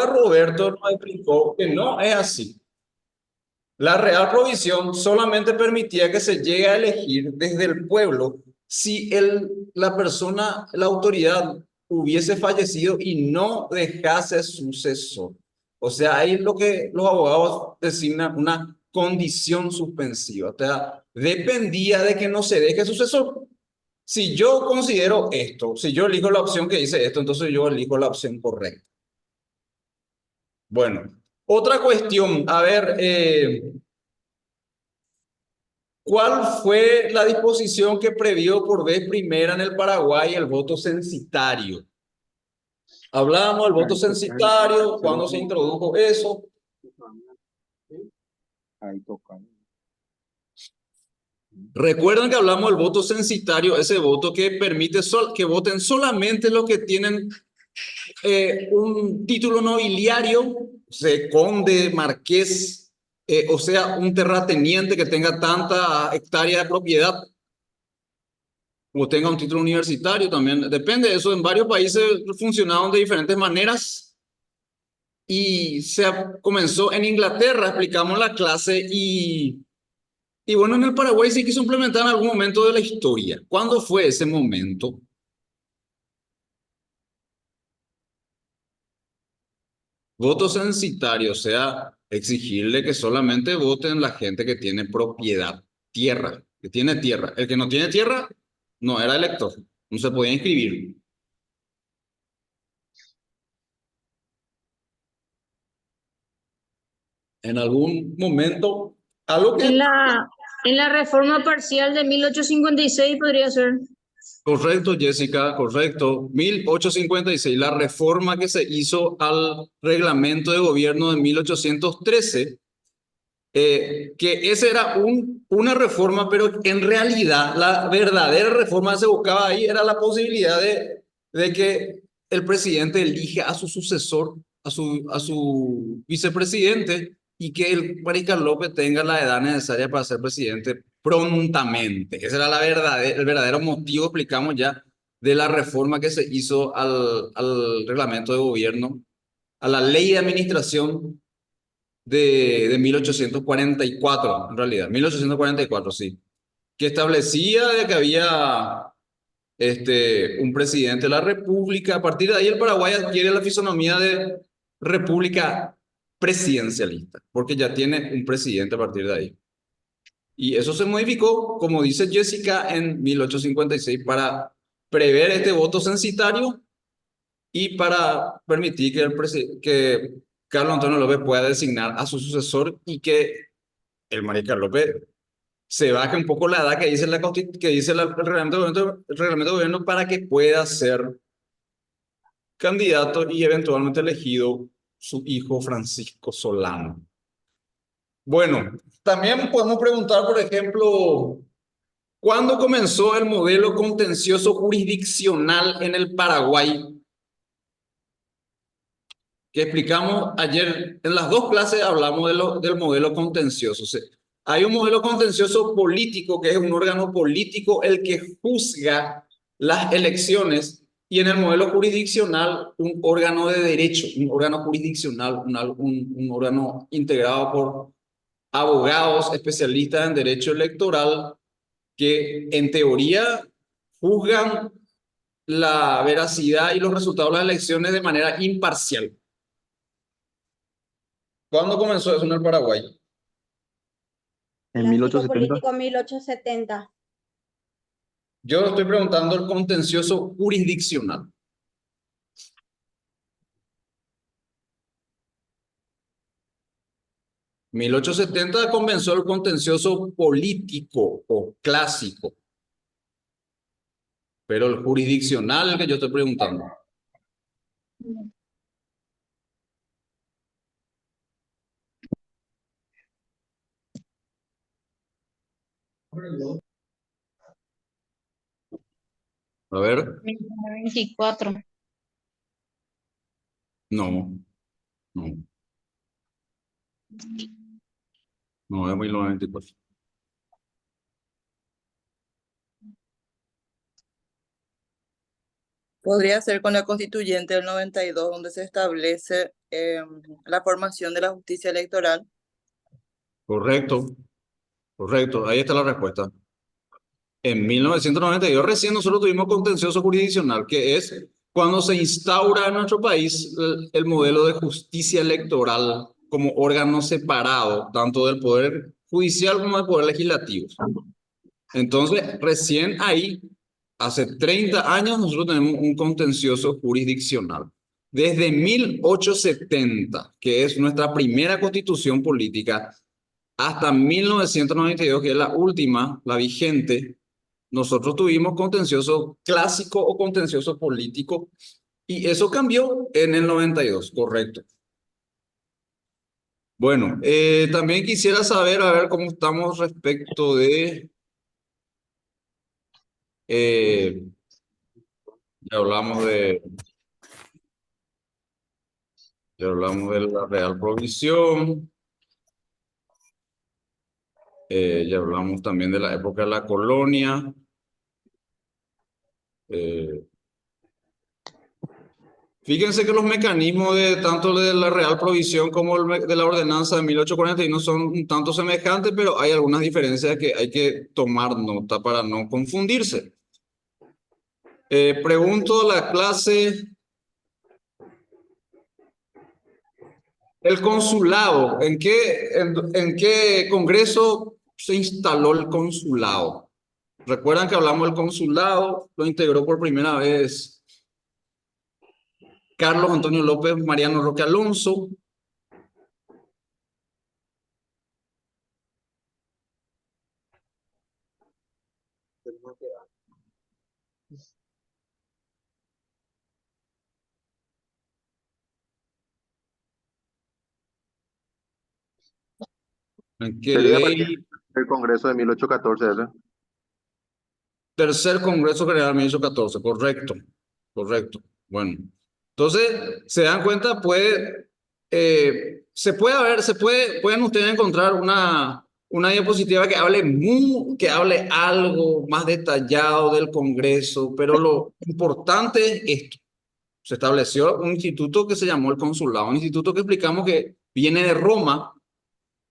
acá Roberto nos explicó que no es así. La real provisión solamente permitía que se llegue a elegir desde el pueblo si la persona, la autoridad, hubiese fallecido y no dejase sucesor. O sea, ahí es lo que los abogados designan una condición suspensiva. O sea, dependía de que no se deje sucesor. Si yo considero esto, si yo elijo la opción que dice esto, entonces yo elijo la opción correcta. Bueno, otra cuestión, a ver, ¿cuál fue la disposición que previó por vez primera en el Paraguay el voto censitario? Hablábamos del voto Ahí toca. censitario, cuándo se introdujo eso. Ahí toca. Recuerden que hablamos del voto censitario, ese voto que permite que voten solamente los que tienen un título nobiliario, conde, marqués, o sea, un terrateniente que tenga tanta hectárea de propiedad o tenga un título universitario también. Depende de eso. En varios países funcionaban de diferentes maneras y comenzó en Inglaterra, explicamos la clase y bueno, en el Paraguay se quiso implementar en algún momento de la historia. ¿Cuándo fue ese momento? Voto censitario, o sea, exigirle que solamente voten la gente que tiene propiedad, tierra, que tiene tierra. El que no tiene tierra no era elector, no se podía inscribir. En algún momento, algo que... En la reforma parcial de 1856 podría ser. Correcto, Jessica, correcto. 1856, la reforma que se hizo al reglamento de gobierno de 1813, que esa era una reforma, pero en realidad la verdadera reforma que se buscaba ahí era la posibilidad de que el presidente elija a su sucesor, a su vicepresidente, y que el Mariscal López tenga la edad necesaria para ser presidente prontamente. Ese era el verdadero motivo, explicamos ya, de la reforma que se hizo al reglamento de gobierno, a la ley de administración de 1844, en realidad, 1844, sí, que establecía de que había un presidente de la República. A partir de ahí el Paraguay adquiere la fisonomía de república presidencialista, porque ya tiene un presidente a partir de ahí. Y eso se modificó, como dice Jessica, en 1856 para prever este voto censitario y para permitir que Carlos Antonio López pueda designar a su sucesor y que el Mariscal López se baje un poco la edad que dice, el reglamento de gobierno para que pueda ser candidato y eventualmente elegido su hijo Francisco Solano. Bueno, también podemos preguntar, por ejemplo, ¿cuándo comenzó el modelo contencioso jurisdiccional en el Paraguay? Que explicamos ayer, en las dos clases hablamos del modelo contencioso. O sea, hay un modelo contencioso político, que es un órgano político el que juzga las elecciones, y en el modelo jurisdiccional un órgano de derecho, un órgano jurisdiccional, un órgano integrado por abogados especialistas en derecho electoral que en teoría juzgan la veracidad y los resultados de las elecciones de manera imparcial. ¿Cuándo comenzó eso en el Paraguay? En Clásico 1870. político 1870. Yo estoy preguntando el contencioso jurisdiccional. En 1870 comenzó el contencioso político o clásico, pero el jurisdiccional el que yo estoy preguntando. A ver, 24. no, no es 1994. Podría ser con la constituyente del 92, donde se establece la formación de la justicia electoral. Correcto, correcto. Ahí está la respuesta. En 1992 recién nosotros tuvimos contencioso jurisdiccional, que es cuando se instaura en nuestro país el modelo de justicia electoral como órgano separado, tanto del poder judicial como del poder legislativo. Entonces, recién ahí, hace 30 años, nosotros tenemos un contencioso jurisdiccional. Desde 1870, que es nuestra primera constitución política, hasta 1992, que es la última, la vigente, nosotros tuvimos contencioso clásico o contencioso político, y eso cambió en el 92, correcto. Bueno, también quisiera saber, a ver cómo estamos respecto de... ya hablamos de... Ya hablamos de la Real Provisión. Ya hablamos también de la época de la colonia. Fíjense que los mecanismos de tanto de la Real Provisión como de la ordenanza de 1841 son un tanto semejantes, pero hay algunas diferencias que hay que tomar nota para no confundirse. Pregunto a la clase, el consulado, ¿en qué congreso se instaló el consulado? ¿Recuerdan que hablamos del consulado? Lo integró por primera vez Carlos Antonio López Mariano Roque Alonso. ¿En qué Sería ley? el Congreso de 1814, ese. Tercer Congreso General 1814, correcto, correcto. Bueno, entonces, se dan cuenta, pueden ustedes encontrar una diapositiva que que hable algo más detallado del Congreso, pero lo importante es esto. Se estableció un instituto que se llamó el consulado, un instituto que explicamos que viene de Roma.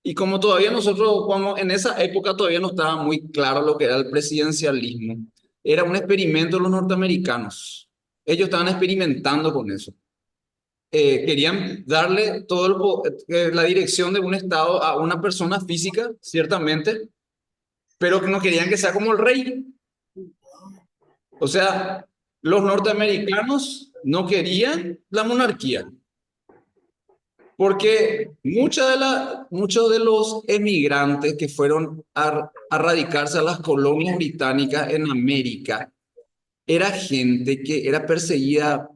Y como todavía nosotros, como en esa época todavía no estaba muy claro lo que era el presidencialismo, era un experimento de los norteamericanos. Ellos estaban experimentando con eso. Querían darle la dirección de un estado a una persona física, ciertamente, pero que no querían que sea como el rey. O sea, los norteamericanos no querían la monarquía. Porque muchos de los emigrantes que fueron a radicarse a las colonias británicas en América era gente que era perseguida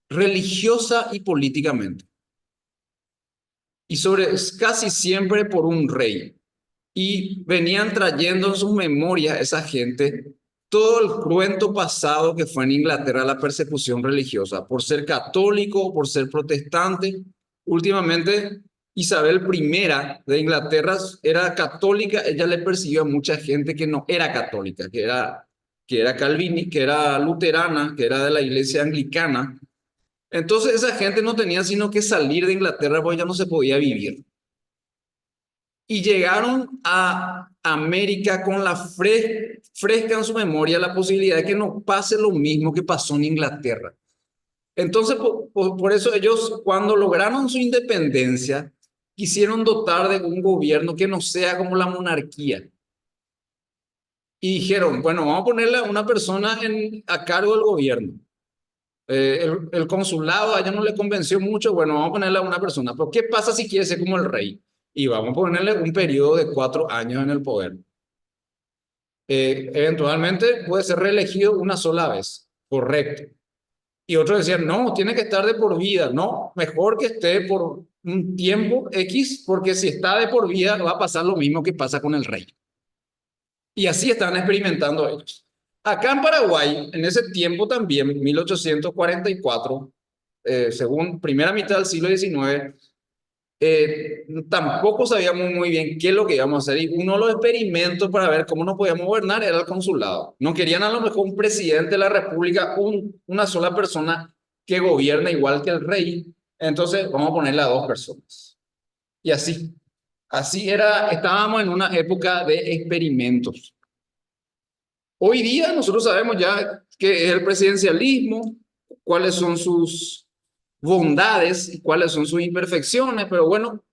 religiosa y políticamente. Y casi siempre por un rey. Y venían trayendo en sus memorias esa gente todo el cruento pasado que fue en Inglaterra la persecución religiosa, por ser católico, por ser protestante. Últimamente, Isabel I de Inglaterra era católica, ella le persiguió a mucha gente que no era católica, que era calvinista, que era luterana, que era de la iglesia anglicana. Entonces esa gente no tenía sino que salir de Inglaterra porque ya no se podía vivir. Y llegaron a América con la fresca en su memoria la posibilidad de que no pase lo mismo que pasó en Inglaterra. Entonces, por eso ellos, cuando lograron su independencia, quisieron dotar de un gobierno que no sea como la monarquía. Y dijeron, bueno, vamos a ponerle a una persona a cargo del gobierno. El consulado a ella no le convenció mucho, bueno, vamos a ponerle a una persona. Pero ¿qué pasa si quiere ser como el rey? Y vamos a ponerle un periodo de 4 años en el poder. Eventualmente puede ser reelegido una sola vez, correcto. Y otros decían, no, tiene que estar de por vida. No, mejor que esté por un tiempo X, porque si está de por vida va a pasar lo mismo que pasa con el rey. Y así están experimentando ellos. Acá en Paraguay, en ese tiempo también, 1844, según primera mitad del siglo XIX, tampoco sabíamos muy bien qué es lo que íbamos a hacer. Y uno de los experimentos para ver cómo nos podíamos gobernar era el consulado. No querían a lo mejor un presidente de la República, una sola persona que gobierna igual que el rey. Entonces vamos a ponerle a 2 personas. Y así era, estábamos en una época de experimentos. Hoy día nosotros sabemos ya qué es el presidencialismo, cuáles son sus bondades y cuáles son sus imperfecciones, pero bueno,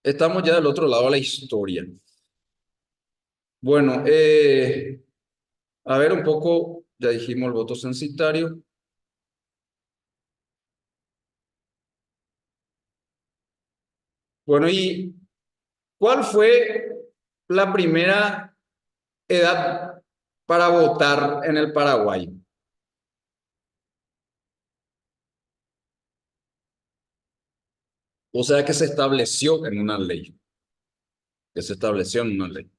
estamos ya del otro lado de la historia. Bueno, a ver un poco, ya dijimos el voto censitario. Bueno, ¿y cuál fue la primera edad para votar en el Paraguay? O sea, que se estableció en una ley, que se estableció en una ley.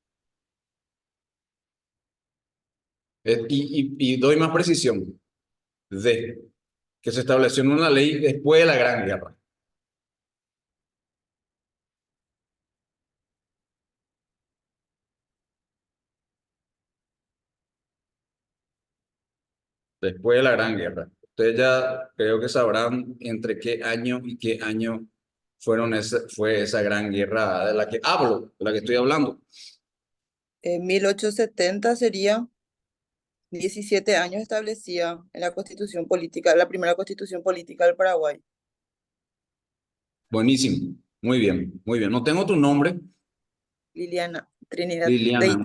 Y doy más precisión, de que se estableció en una ley después de la Gran Guerra. Después de la Gran Guerra. Ustedes ya creo que sabrán entre qué año y qué año fue esa Gran Guerra de la que hablo, de la que estoy hablando. En 1870 sería 17 años establecía en la Constitución Política, la primera Constitución Política del Paraguay. Buenísimo. Muy bien, muy bien. No tengo tu nombre, Liliana Trinidad Liliana. Leite.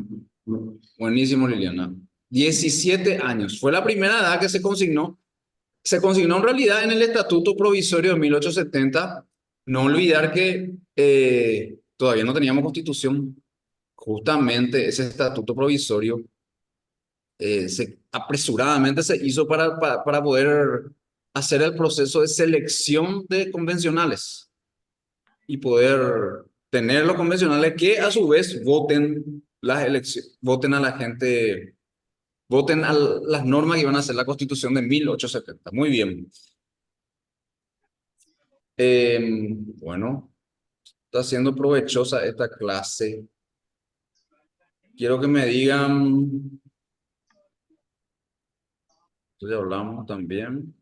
Buenísimo, Liliana. 17 años. Fue la primera edad que se consignó. Se consignó en realidad en el Estatuto Provisorio de 1870. No olvidar que todavía no teníamos constitución. Justamente ese Estatuto Provisorio apresuradamente se hizo para poder hacer el proceso de selección de convencionales y poder tener los convencionales que a su vez voten las elecciones, voten a la gente, voten a las normas que iban a hacer la Constitución de 1870. Muy bien. Bueno, está siendo provechosa esta clase. Quiero que me digan, ya hablamos también.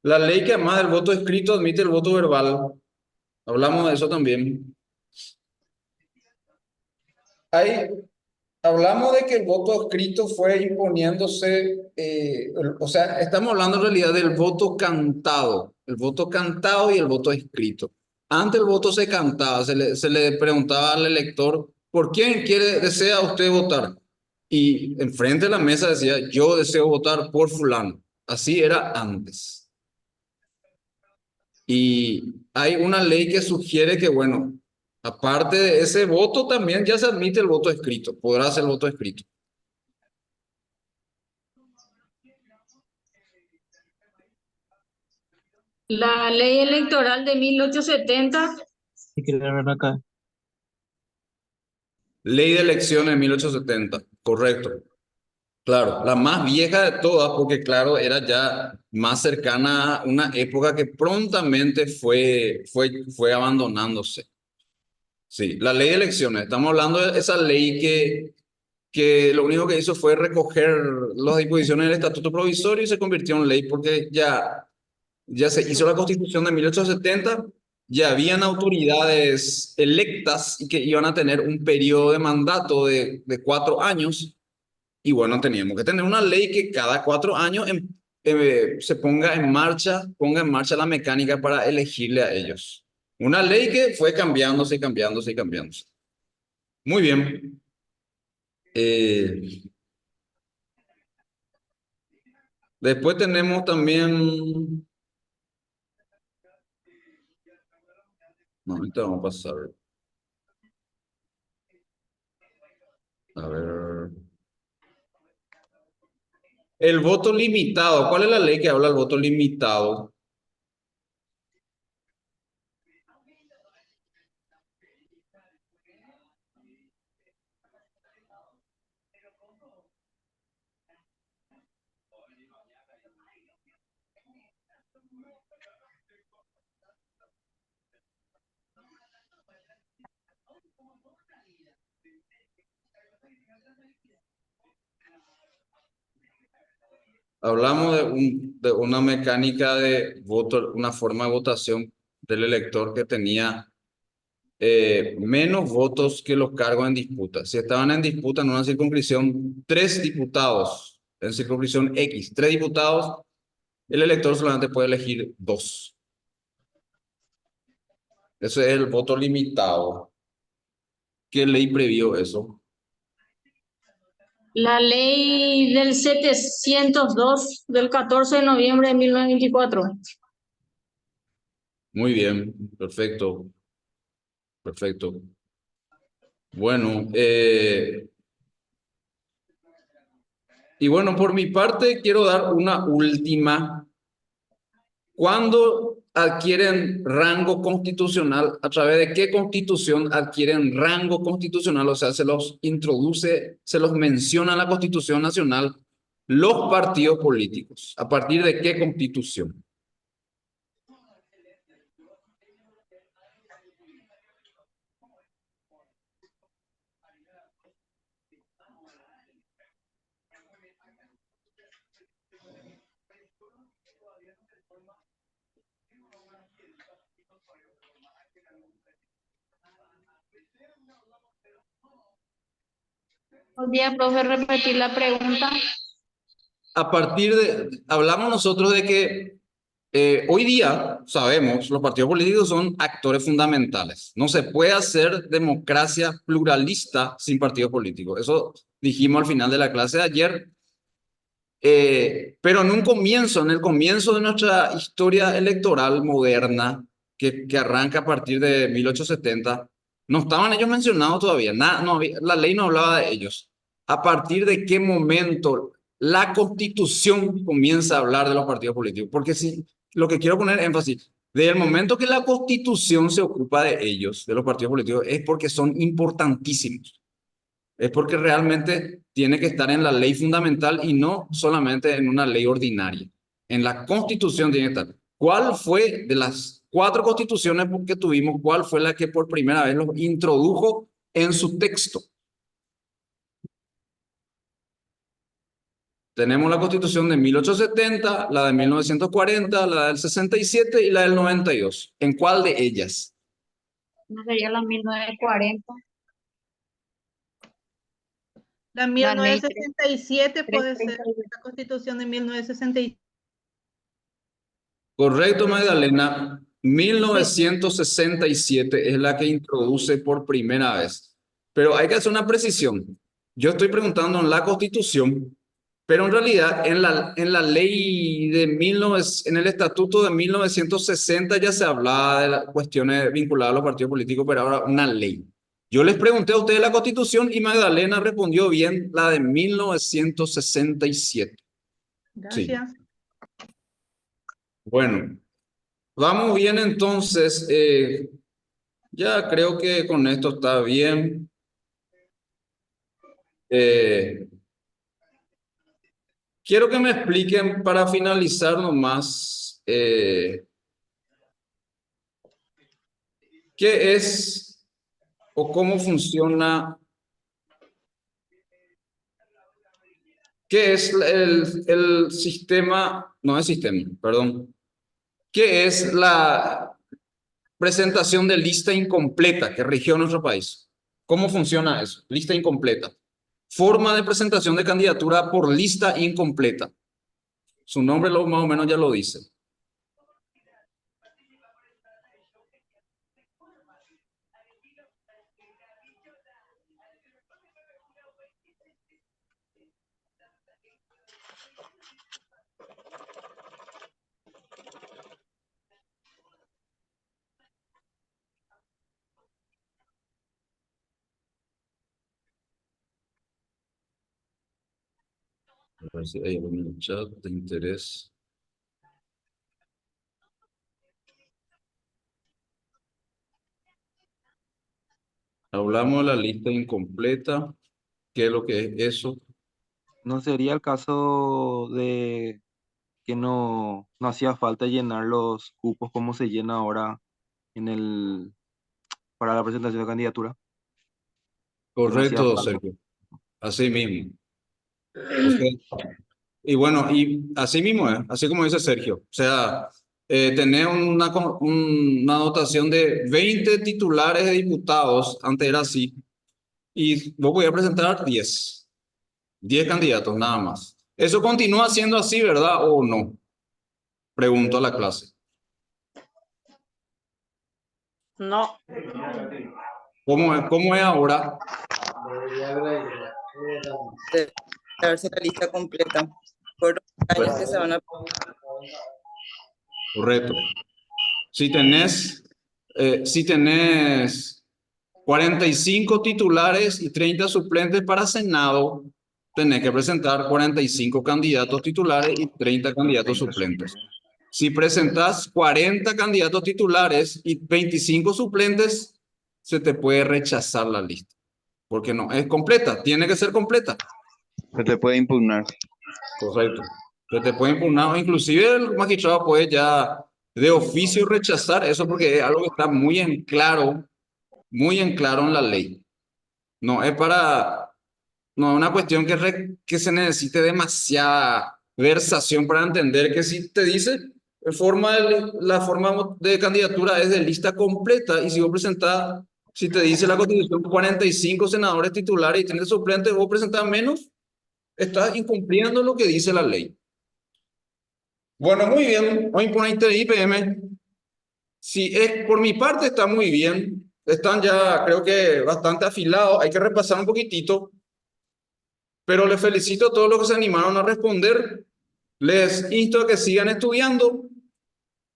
La ley que además del voto escrito admite el voto verbal. Hablamos de eso también. Hay Hablamos de que el voto escrito fue imponiéndose, o sea, estamos hablando en realidad del voto cantado, el voto cantado y el voto escrito. Antes el voto se cantaba, se le preguntaba al elector, ¿por quién desea usted votar? Y enfrente de la mesa decía, yo deseo votar por fulano. Así era antes. Y hay una ley que sugiere que, bueno, aparte de ese voto, también ya se admite el voto escrito, podrá ser el voto escrito. La ley electoral de 1870. Si quiere ver acá. Ley de elecciones de 1870, correcto. Claro, la más vieja de todas, porque claro, era ya más cercana a una época que prontamente fue abandonándose. Sí, la ley de elecciones, estamos hablando de esa ley que lo único que hizo fue recoger las disposiciones del Estatuto Provisorio y se convirtió en ley porque ya se hizo la Constitución de 1870, ya habían autoridades electas y que iban a tener un periodo de mandato de 4 años. Y bueno, teníamos que tener una ley que cada 4 años se ponga en marcha la mecánica para elegirle a ellos. Una ley que fue cambiándose y cambiándose y cambiándose. Muy bien. Eh, Después tenemos también... No, ahorita vamos a pasar. A ver. El voto limitado. ¿Cuál es la ley que habla del voto limitado? Hablamos de una mecánica de voto, una forma de votación del elector que tenía menos votos que los cargos en disputa. Si estaban en disputa en una circunscripción, 3 diputados, en circunscripción X, 3 diputados, el elector solamente puede elegir 2. Ese es el voto limitado. ¿Qué ley previó eso? La ley del 702 del 14 de noviembre de 1924. Muy bien, perfecto, perfecto. Bueno, y bueno, por mi parte quiero dar una última. ¿Cuándo adquieren rango constitucional? ¿A través de qué constitución adquieren rango constitucional? O sea, se los introduce, se los menciona en la Constitución Nacional los partidos políticos. ¿A partir de qué constitución? ¿Podría, profe, repetir la pregunta? Hablamos nosotros de que hoy día, sabemos, los partidos políticos son actores fundamentales. No se puede hacer democracia pluralista sin partidos políticos. Eso dijimos al final de la clase de ayer. Pero en el comienzo de nuestra historia electoral moderna, que arranca a partir de 1870, no estaban ellos mencionados todavía. La ley no hablaba de ellos. ¿A partir de qué momento la Constitución comienza a hablar de los partidos políticos? Porque si, lo que quiero poner énfasis, desde el momento que la Constitución se ocupa de ellos, de los partidos políticos, es porque son importantísimos. Es porque realmente tiene que estar en la ley fundamental y no solamente en una ley ordinaria. En la Constitución tiene que estar. ¿Cuál fue de las 4 constituciones que tuvimos, cuál fue la que por primera vez los introdujo en su texto? Tenemos la Constitución de 1870, la de 1940, la del 67 y la del 92. ¿En cuál de ellas? No sería la 1940. La La ley 1967 puede ser 338. la Constitución de 1967. Correcto, Magdalena. 1967 es la que introduce por primera vez. Pero hay que hacer una precisión. Yo estoy preguntando en la Constitución, pero en realidad en la ley de en el Estatuto de 1960 ya se hablaba de las cuestiones vinculadas a los partidos políticos, pero ahora una ley. Yo les pregunté a ustedes la Constitución y Magdalena respondió bien la de 1967. Sí. Gracias. Bueno. Vamos bien entonces, ya creo que con esto está bien. Quiero que me expliquen para finalizar nomás qué es o cómo funciona, qué es el sistema, no es sistema, perdón, qué es la presentación de lista incompleta que rigió nuestro país. ¿Cómo funciona eso? Lista incompleta. Forma de presentación de candidatura por lista incompleta. Su nombre más o menos ya lo dice. A ver si hay algún chat de interés. Hablamos de la lista incompleta. ¿Qué es lo que es eso? ¿No sería el caso de que no hacía falta llenar los cupos como se llena ahora en para la presentación de candidatura? Que no hacía Correcto, falta. Sergio. Así mismo. O sea, Y bueno, y así mismo es, así como dice Sergio. O sea, tener una dotación de 20 titulares de diputados, antes era así, y vos podías presentar 10 candidatos nada más. ¿Eso continúa siendo así, verdad o no? Pregunto a la clase. No, ¿Cómo es ahora? De darse la lista completa por los años que se van a... Correcto. Si tenés 45 titulares y 30 suplentes para Senado, tenés que presentar 45 candidatos titulares y 30 candidatos suplentes. Si presentás 40 candidatos titulares y 25 suplentes, se te puede rechazar la lista, porque no es completa, tiene que ser completa. Se te puede impugnar. Correcto. Se te puede impugnar, o inclusive el magistrado puede ya de oficio rechazar eso porque es algo que está muy en claro en la ley. No es no es una cuestión que se necesite demasiada versación para entender que si te dice la forma de candidatura es de lista completa y si vos presentás, si te dice la Constitución 45 senadores titulares y tienes suplentes, vos presentás menos, estás incumpliendo lo que dice la ley. Bueno, muy bien. Hoy ponete IPM. Si es por mi parte, está muy bien. Están ya, creo que bastante afilados. Hay que repasar un poquitito. Pero les felicito a todos los que se animaron a responder. Les insto a que sigan estudiando.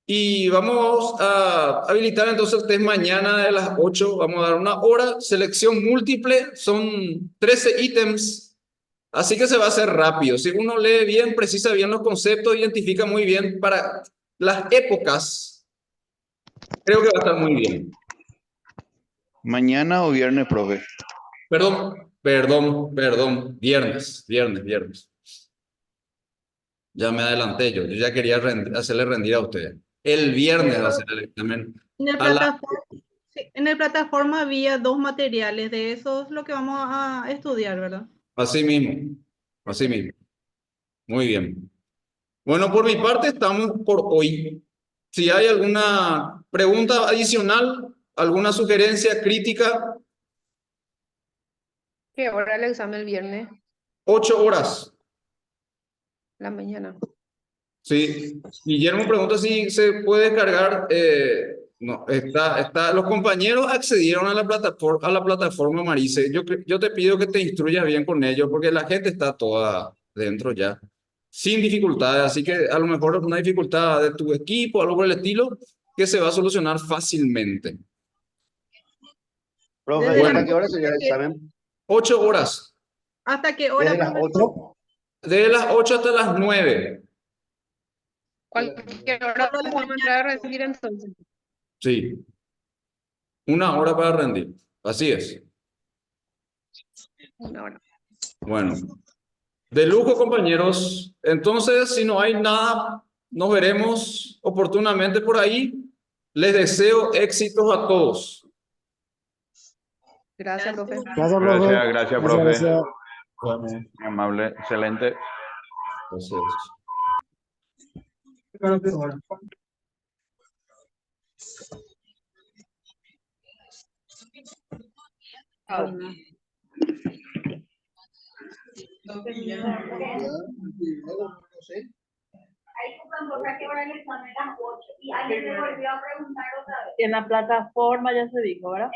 Y vamos a habilitar entonces el test mañana de las 8. Vamos a dar una hora. Selección múltiple. Son 13 ítems. Así que se va a hacer rápido. Si uno lee bien, precisa bien los conceptos, identifica muy bien para las épocas, creo que va a estar muy bien. ¿Mañana o viernes, profe? Perdón. Viernes. Ya me adelanté yo ya quería hacerle rendir a ustedes. El viernes va a ser el examen. En el plataforma, sí, en el plataforma había 2 materiales, de esos lo que vamos a estudiar, ¿verdad? Así mismo. Muy bien. Bueno, por mi parte estamos por hoy. Si hay alguna pregunta adicional, alguna sugerencia, crítica, ¿qué hora el examen el viernes? 8 horas. La mañana. Sí. Guillermo pregunta si se puede cargar. No, los compañeros accedieron a la plataforma Marice. Yo te pido que te instruyas bien con ellos porque la gente está toda dentro ya, sin dificultades. Así que a lo mejor una dificultad de tu equipo, algo por el estilo, que se va a solucionar fácilmente. Profe, Desde ¿y la- hasta qué hora sería el examen? 8 horas. ¿Hasta qué hora, ¿Desde las profesor? 8? De las 8 hasta las 9. Cualquier hora podemos entrar a recibir entonces. Sí. Una hora para rendir. Así es. Una hora. Bueno. De lujo, compañeros. Entonces, si no hay nada, nos veremos oportunamente por ahí. Les deseo éxitos a todos. Gracias, profe. Gracias, profe. Gracias, profe. Gracias. Bueno, Muy amable, excelente. entonces. En la plataforma ya se dijo, ¿verdad?